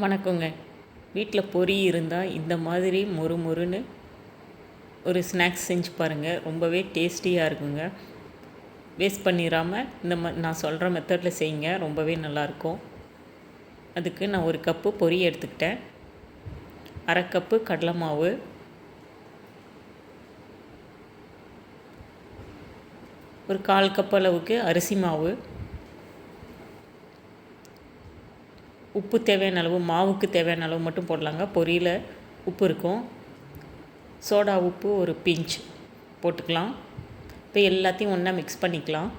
வணக்கங்க. வீட்டில் பொரி இருந்தால் இந்த மாதிரி மொறு மொறுன்னு ஒரு ஸ்நாக்ஸ் செஞ்சு பாருங்கள். ரொம்பவே டேஸ்டியாக இருக்குங்க. வேஸ்ட் பண்ணிடாமல் நான் சொல்கிற மெத்தடில் செய்யுங்க. ரொம்பவே நல்லாயிருக்கும். அதுக்கு நான் 1 கப்பு பொரி எடுத்துக்கிட்டேன். 1/2 கப்பு கடலை மாவு, 1/4 கப் அளவுக்கு அரிசி மாவு, உப்பு தேவையான அளவு, மாவுக்கு தேவையான அளவு மட்டும் போடலாங்க. பொரியில் உப்பு இருக்கும். சோடா உப்பு ஒரு பிஞ்ச் போட்டுக்கலாம். இப்போ எல்லாத்தையும் ஒன்றா மிக்ஸ் பண்ணிக்கலாம்.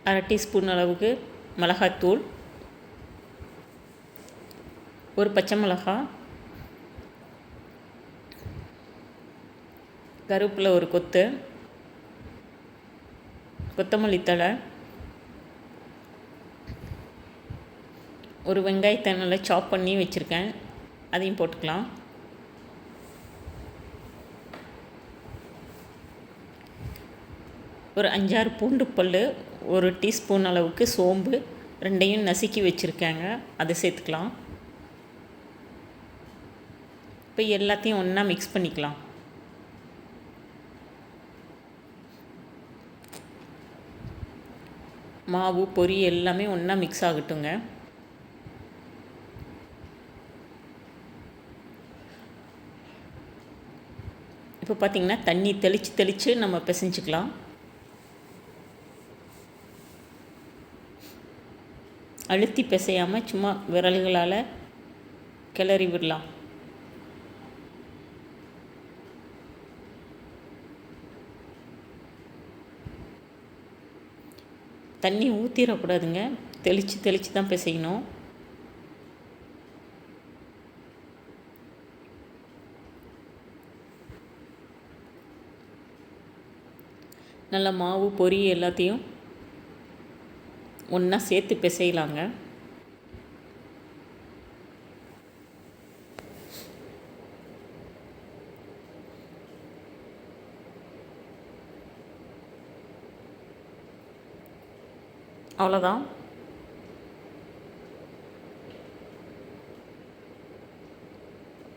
அரை டீஸ்பூன் அளவுக்கு மிளகாத்தூள், ஒரு பச்சை மிளகாய், கருவேப்பிலை ஒரு கொத்து, கொத்தமல்லி தழை, ஒரு வெங்காயத்தை நல்லா சாப் பண்ணி வச்சுருக்கேன், அதையும் போட்டுக்கலாம். ஒரு 5-6 பூண்டு பல், 1 டீஸ்பூன் அளவுக்கு சோம்பு, 2யும் நசுக்கி வச்சுருக்கேங்க, அதை சேர்த்துக்கலாம். இப்போ எல்லாத்தையும் ஒன்றா மிக்ஸ் பண்ணிக்கலாம். மாவு பொரி எல்லாமே ஒன்றா மிக்ஸ் ஆகட்டுங்க. இப்போ பார்த்திங்கன்னா தண்ணி தெளித்து நம்ம பிசைஞ்சிக்கலாம். அழுத்தி பிசையாமல் சும்மா விரல்களால் கிளறி விடலாம். தண்ணி ஊற்றிடக்கூடாதுங்க. தெளித்து தான் பிசையணும். நல்லா மாவு பொரி எல்லாத்தையும் ஒன்றா சேர்த்து பிசையலாங்க. அவ்வளோதான்.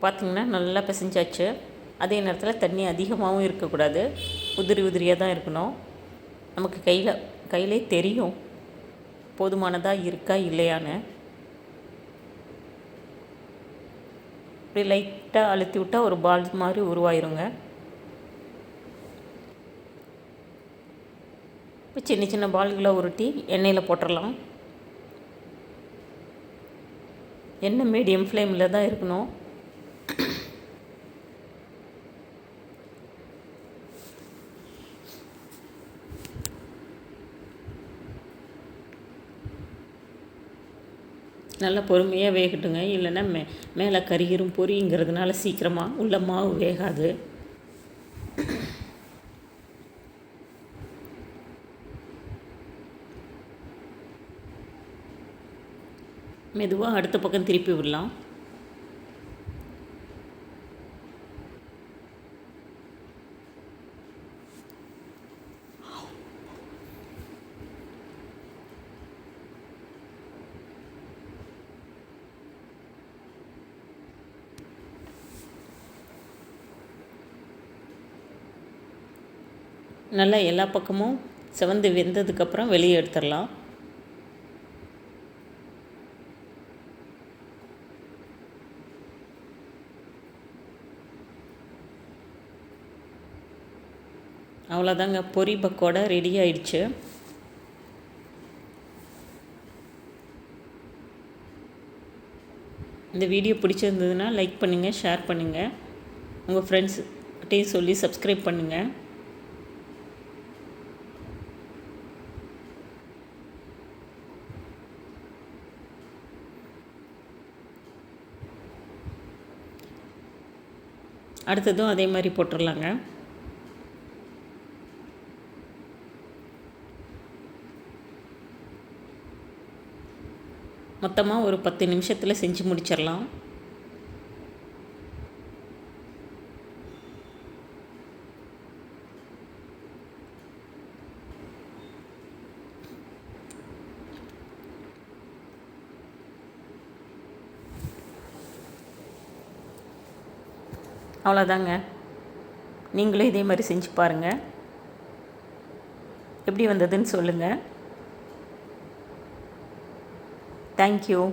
பார்த்திங்கன்னா நல்லா பிசைஞ்சாச்சு. அதே நேரத்தில் தண்ணி அதிகமாகவும் இருக்கக்கூடாது, உதிரியாக தான் இருக்கணும். நமக்கு கையிலே தெரியும் போதுமானதாக இருக்கா இல்லையான்னு. இப்படி லைட்டாக அழுத்தி விட்டால் ஒரு பால் மாதிரி உருவாயிருங்க. இப்போ சின்ன பால்களை உருட்டி எண்ணெயில் போட்டுடலாம். எண்ணெய் மீடியம் ஃப்ளேமில் தான் இருக்கணும். நல்லா பொறுமையாக வேகட்டுங்க. இல்லைன்னா மேலே கரிகிரும். பொரிங்கிறதுனால சீக்கிரமாக உள்ள மாவு வேகாது. மெதுவாக அடுத்த பக்கம் திருப்பி விடலாம். நல்லா எல்லா பக்கமும் செவந்து வெந்ததுக்கப்புறம் வெளியே எடுத்துடலாம். அவ்வளோதாங்க, பொரி பக்கோடா ரெடி ஆயிடுச்சு. இந்த வீடியோ பிடிச்சிருந்ததுன்னா லைக் பண்ணுங்கள், ஷேர் பண்ணுங்கள், உங்கள் ஃப்ரெண்ட்ஸ்கிட்டையும் சொல்லி சப்ஸ்கிரைப் பண்ணுங்கள். அடுத்ததும் அதே மாதிரி போட்டுடலாங்க. மொத்தமாக ஒரு 10 நிமிஷத்தில் செஞ்சு முடிச்சிடலாம். அவ்வளோதாங்க. நீங்களும் இதே மாதிரி செஞ்சு பாருங்கள். எப்படி வந்ததுன்னு சொல்லுங்கள். தேங்க்யூ.